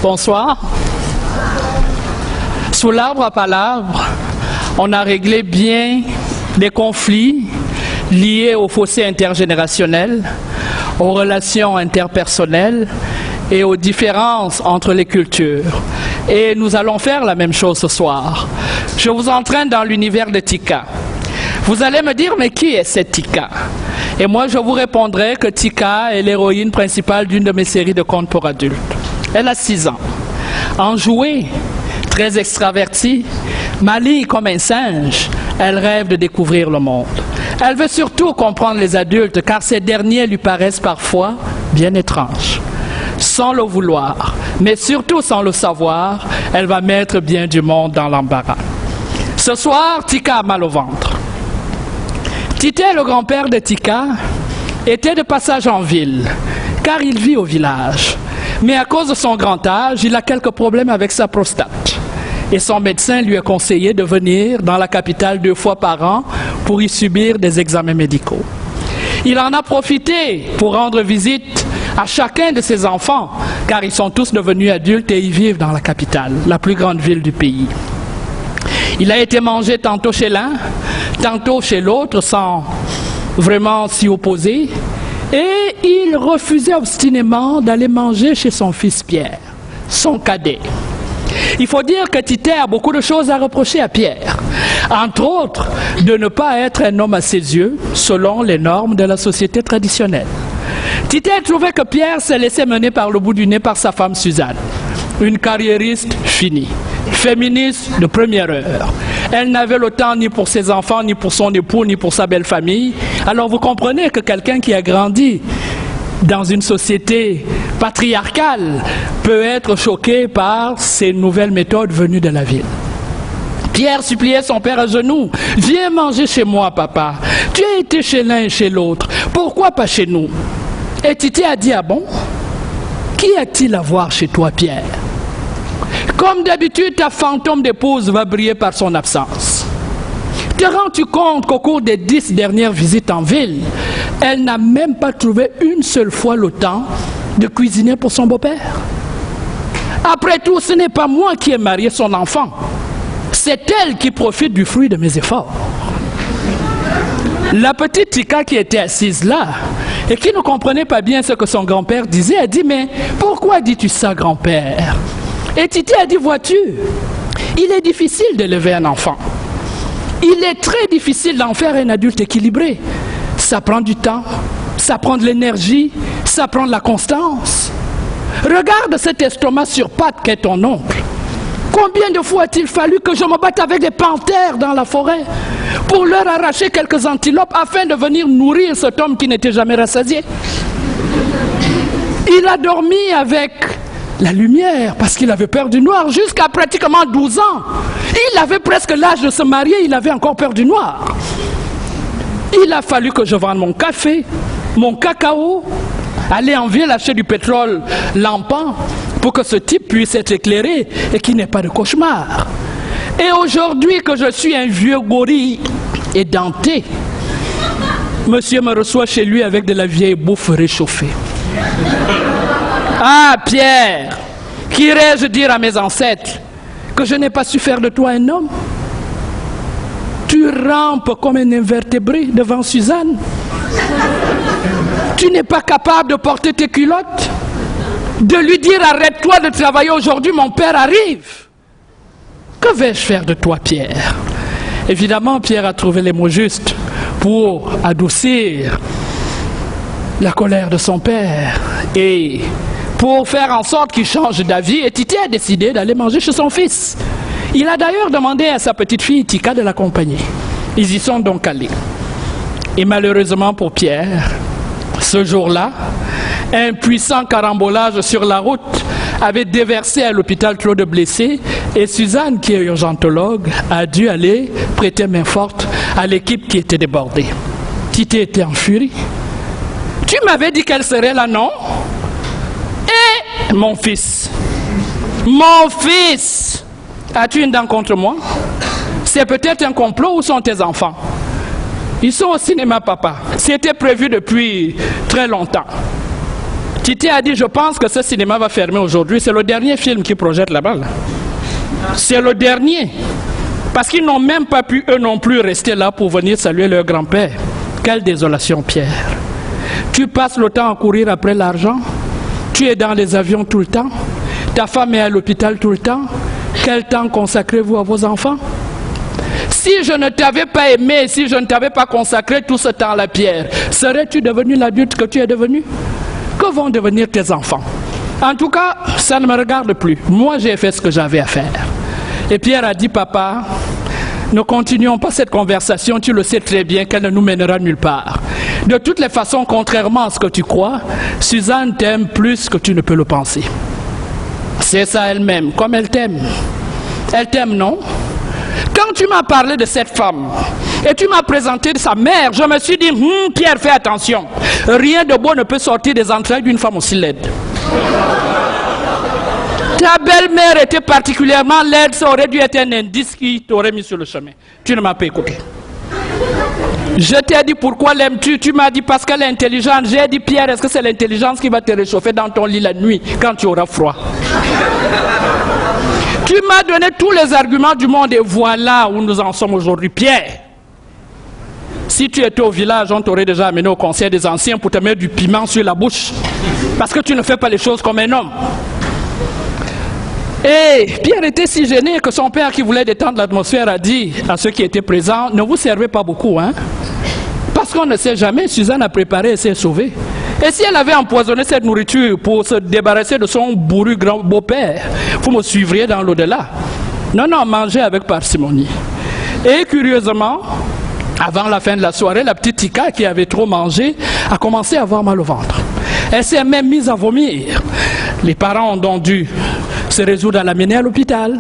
Bonsoir. Sous l'arbre à palabres, on a réglé bien les conflits liés au fossé intergénérationnel, aux relations interpersonnelles et aux différences entre les cultures. Et nous allons faire la même chose ce soir. Je vous entraîne dans l'univers de Tika. Vous allez me dire, mais qui est cette Tika? Et moi, je vous répondrai que Tika est l'héroïne principale d'une de mes séries de contes pour adultes. Elle a 6 ans. Enjouée, très extravertie, maligne comme un singe, elle rêve de découvrir le monde. Elle veut surtout comprendre les adultes, car ces derniers lui paraissent parfois bien étranges. Sans le vouloir, mais surtout sans le savoir, elle va mettre bien du monde dans l'embarras. Ce soir, Tika a mal au ventre. Tité, le grand-père de Tika, était de passage en ville, car il vit au village. Mais à cause de son grand âge, il a quelques problèmes avec sa prostate. Et son médecin lui a conseillé de venir dans la capitale 2 fois par an pour y subir des examens médicaux. Il en a profité pour rendre visite à chacun de ses enfants, car ils sont tous devenus adultes et ils vivent dans la capitale, la plus grande ville du pays. Il a été mangé tantôt chez l'un, tantôt chez l'autre, sans vraiment s'y opposer. Et il refusait obstinément d'aller manger chez son fils Pierre, son cadet. Il faut dire que Tité a beaucoup de choses à reprocher à Pierre. Entre autres, de ne pas être un homme à ses yeux, selon les normes de la société traditionnelle. Tité trouvait que Pierre s'est laissé mener par le bout du nez par sa femme Suzanne, une carriériste finie, féministe de première heure. Elle n'avait le temps ni pour ses enfants, ni pour son époux, ni pour sa belle famille. Alors vous comprenez que quelqu'un qui a grandi dans une société patriarcale peut être choqué par ces nouvelles méthodes venues de la ville. Pierre suppliait son père à genoux. « Viens manger chez moi, papa. Tu as été chez l'un et chez l'autre. Pourquoi pas chez nous ?» Et Tité a dit « Ah bon? Qui a-t-il à voir chez toi, Pierre ?» Comme d'habitude, ta fantôme d'épouse va briller par son absence. Te rends-tu compte qu'au cours des 10 dernières visites en ville, elle n'a même pas trouvé une seule fois le temps de cuisiner pour son beau-père? Après tout, ce n'est pas moi qui ai marié son enfant. C'est elle qui profite du fruit de mes efforts. La petite Tika qui était assise là et qui ne comprenait pas bien ce que son grand-père disait, a dit « Mais pourquoi dis-tu ça, grand-père ?» Et Tité a dit « Vois-tu, il est difficile d'élever un enfant. Il est très difficile d'en faire un adulte équilibré. Ça prend du temps, ça prend de l'énergie, ça prend de la constance. Regarde cet estomac sur pattes qu'est ton oncle. Combien de fois a-t-il fallu que je me batte avec des panthères dans la forêt pour leur arracher quelques antilopes afin de venir nourrir cet homme qui n'était jamais rassasié? Il a dormi avec la lumière parce qu'il avait peur du noir jusqu'à pratiquement 12 ans. Il avait presque l'âge de se marier, il avait encore peur du noir. Il a fallu que je vende mon café, mon cacao, aller en ville acheter du pétrole lampant pour que ce type puisse être éclairé et qu'il n'ait pas de cauchemar. Et aujourd'hui que je suis un vieux gorille édenté, monsieur me reçoit chez lui avec de la vieille bouffe réchauffée. Ah Pierre, qu'irais-je dire à mes ancêtres? Que je n'ai pas su faire de toi un homme? Tu rampes comme un invertébré devant Suzanne. Tu n'es pas capable de porter tes culottes? De lui dire arrête-toi de travailler aujourd'hui, mon père arrive. Que vais-je faire de toi, Pierre? Évidemment, Pierre a trouvé les mots justes pour adoucir la colère de son père et pour faire en sorte qu'il change d'avis. Et Tité a décidé d'aller manger chez son fils. Il a d'ailleurs demandé à sa petite fille Tika de l'accompagner. Ils y sont donc allés. Et malheureusement pour Pierre, ce jour-là, un puissant carambolage sur la route avait déversé à l'hôpital trop de blessés et Suzanne, qui est urgentologue, a dû aller prêter main forte à l'équipe qui était débordée. Tité était en furie. « Tu m'avais dit qu'elle serait là, non? Et mon fils, as-tu une dent contre moi? C'est peut-être un complot. Où sont tes enfants? Ils sont au cinéma, papa. C'était prévu depuis très longtemps. Titi a dit, je pense que ce cinéma va fermer aujourd'hui. C'est le dernier film qu'ils projettent là-bas. Là. C'est le dernier. Parce qu'ils n'ont même pas pu, eux non plus, rester là pour venir saluer leur grand-père. Quelle désolation, Pierre. Tu passes le temps à courir après l'argent. Tu es dans les avions tout le temps. Ta femme est à l'hôpital tout le temps. Quel temps consacrez-vous à vos enfants? Si je ne t'avais pas aimé, si je ne t'avais pas consacré tout ce temps-là, Pierre, serais-tu devenu l'adulte que tu es devenu? Que vont devenir tes enfants? En tout cas, ça ne me regarde plus. Moi, j'ai fait ce que j'avais à faire. Et Pierre a dit, papa, ne continuons pas cette conversation, tu le sais très bien qu'elle ne nous mènera nulle part. De toutes les façons, contrairement à ce que tu crois, Suzanne t'aime plus que tu ne peux le penser. C'est ça elle-même, comme elle t'aime. Elle t'aime, non? Quand tu m'as parlé de cette femme et tu m'as présenté sa mère, je me suis dit, Pierre, fais attention. Rien de beau ne peut sortir des entrailles d'une femme aussi laide. Ta belle-mère était particulièrement laide, ça aurait dû être un indice qui t'aurait mis sur le chemin. Tu ne m'as pas écouté. Je t'ai dit pourquoi l'aimes-tu? Tu m'as dit parce qu'elle est intelligente. J'ai dit, Pierre, est-ce que c'est l'intelligence qui va te réchauffer dans ton lit la nuit quand tu auras froid? Tu m'as donné tous les arguments du monde et voilà où nous en sommes aujourd'hui. Pierre, si tu étais au village, on t'aurait déjà amené au conseil des anciens pour te mettre du piment sur la bouche. Parce que tu ne fais pas les choses comme un homme. Et Pierre était si gêné que son père, qui voulait détendre l'atmosphère, a dit à ceux qui étaient présents, ne vous servez pas beaucoup, hein? Parce qu'on ne sait jamais, Suzanne a préparé et s'est sauvée. Et si elle avait empoisonné cette nourriture pour se débarrasser de son bourru grand beau-père, vous me suivriez dans l'au-delà. Non, non, mangez avec parcimonie. Et curieusement, avant la fin de la soirée, la petite Tika, qui avait trop mangé, a commencé à avoir mal au ventre. Elle s'est même mise à vomir. Les parents ont donc dû se résoudre à l'amener à l'hôpital.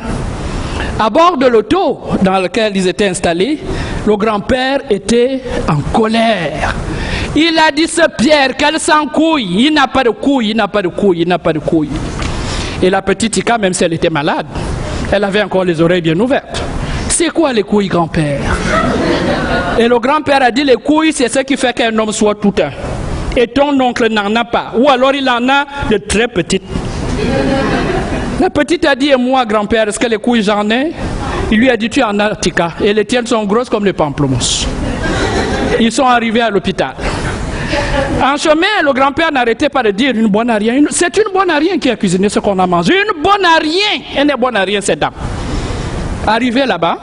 À bord de l'auto dans lequel ils étaient installés, le grand-père était en colère. Il a dit, ce Pierre, qu'elle s'en couille. Il n'a pas de couille, il n'a pas de couille, il n'a pas de couille. Et la petite Tika, même si elle était malade, elle avait encore les oreilles bien ouvertes. C'est quoi les couilles, grand-père? Et le grand-père a dit, les couilles, c'est ce qui fait qu'un homme soit tout un. Et ton oncle n'en a pas. Ou alors il en a de très petites. La petite a dit, et moi, grand-père, est-ce que les couilles j'en ai? Il lui a dit, tu en as, Tika. Et les tiennes sont grosses comme les pamplemousses. Ils sont arrivés à l'hôpital. En chemin, le grand-père n'arrêtait pas de dire, une bonne à rien. C'est une bonne à rien qui a cuisiné ce qu'on a mangé. Une bonne à rien. Elle n'est bonne à rien, cette dame. Arrivée là-bas,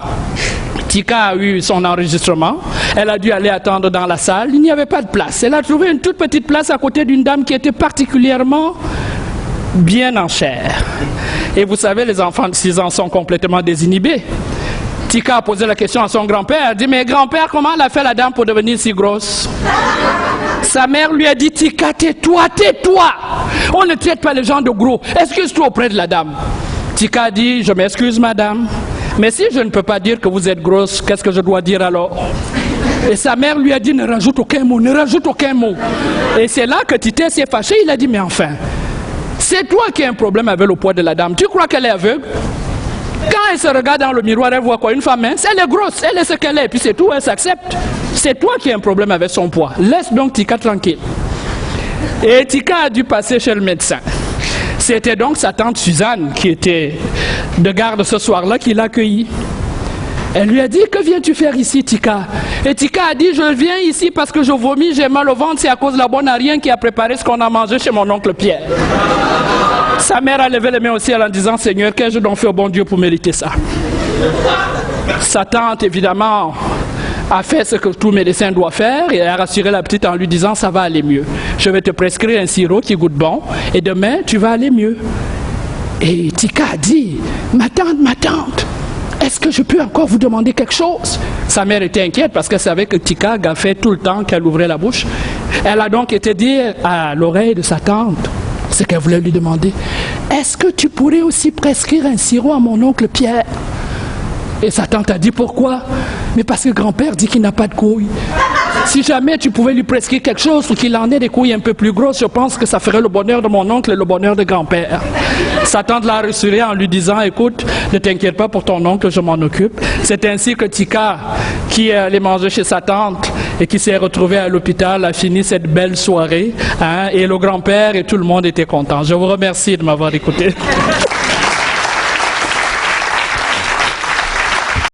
Tika a eu son enregistrement. Elle a dû aller attendre dans la salle. Il n'y avait pas de place. Elle a trouvé une toute petite place à côté d'une dame qui était particulièrement bien en chair. Et vous savez, les enfants de 6 ans sont complètement désinhibés. Tika a posé la question à son grand-père. Elle a dit, mais grand-père, comment elle a fait la dame pour devenir si grosse? Sa mère lui a dit, Tika, tais-toi, tais-toi. On ne traite pas les gens de gros. Excuse-toi auprès de la dame. Tika a dit, je m'excuse madame, mais si je ne peux pas dire que vous êtes grosse, qu'est-ce que je dois dire alors? Et sa mère lui a dit, ne rajoute aucun mot, ne rajoute aucun mot. Et c'est là que Tité s'est fâché. Il a dit, mais enfin, c'est toi qui as un problème avec le poids de la dame. Tu crois qu'elle est aveugle? Quand elle se regarde dans le miroir, elle voit quoi? Une femme mince? Elle est grosse, elle est ce qu'elle est, puis c'est tout, elle s'accepte. C'est toi qui as un problème avec son poids. Laisse donc Tika tranquille. Et Tika a dû passer chez le médecin. C'était donc sa tante Suzanne, qui était de garde ce soir-là, qui l'a accueillie. Elle lui a dit, que viens-tu faire ici, Tika? Et Tika a dit, je viens ici parce que je vomis, j'ai mal au ventre, c'est à cause de la bonne à rien qui a préparé ce qu'on a mangé chez mon oncle Pierre. Sa mère a levé les mains au ciel en disant, Seigneur, qu'ai-je donc fait au bon Dieu pour mériter ça? Sa tante, évidemment, a fait ce que tout médecin doit faire et a rassuré la petite en lui disant, ça va aller mieux. Je vais te prescrire un sirop qui goûte bon et demain, tu vas aller mieux. Et Tika a dit, ma tante, est-ce que je peux encore vous demander quelque chose? Sa mère était inquiète parce qu'elle savait que Tika gaffait tout le temps qu'elle ouvrait la bouche. Elle a donc été dire à l'oreille de sa tante ce qu'elle voulait lui demander. Est-ce que tu pourrais aussi prescrire un sirop à mon oncle Pierre? Et sa tante a dit, pourquoi? Mais parce que grand-père dit qu'il n'a pas de couilles. Si jamais tu pouvais lui prescrire quelque chose ou qu'il en ait des couilles un peu plus grosses, je pense que ça ferait le bonheur de mon oncle et le bonheur de grand-père. Sa tante l'a rassuré en lui disant, écoute, ne t'inquiète pas pour ton oncle, je m'en occupe. C'est ainsi que Tika, qui allait manger chez sa tante, et qui s'est retrouvé à l'hôpital, a fini cette belle soirée, hein, et le grand-père et tout le monde était content. Je vous remercie de m'avoir écouté.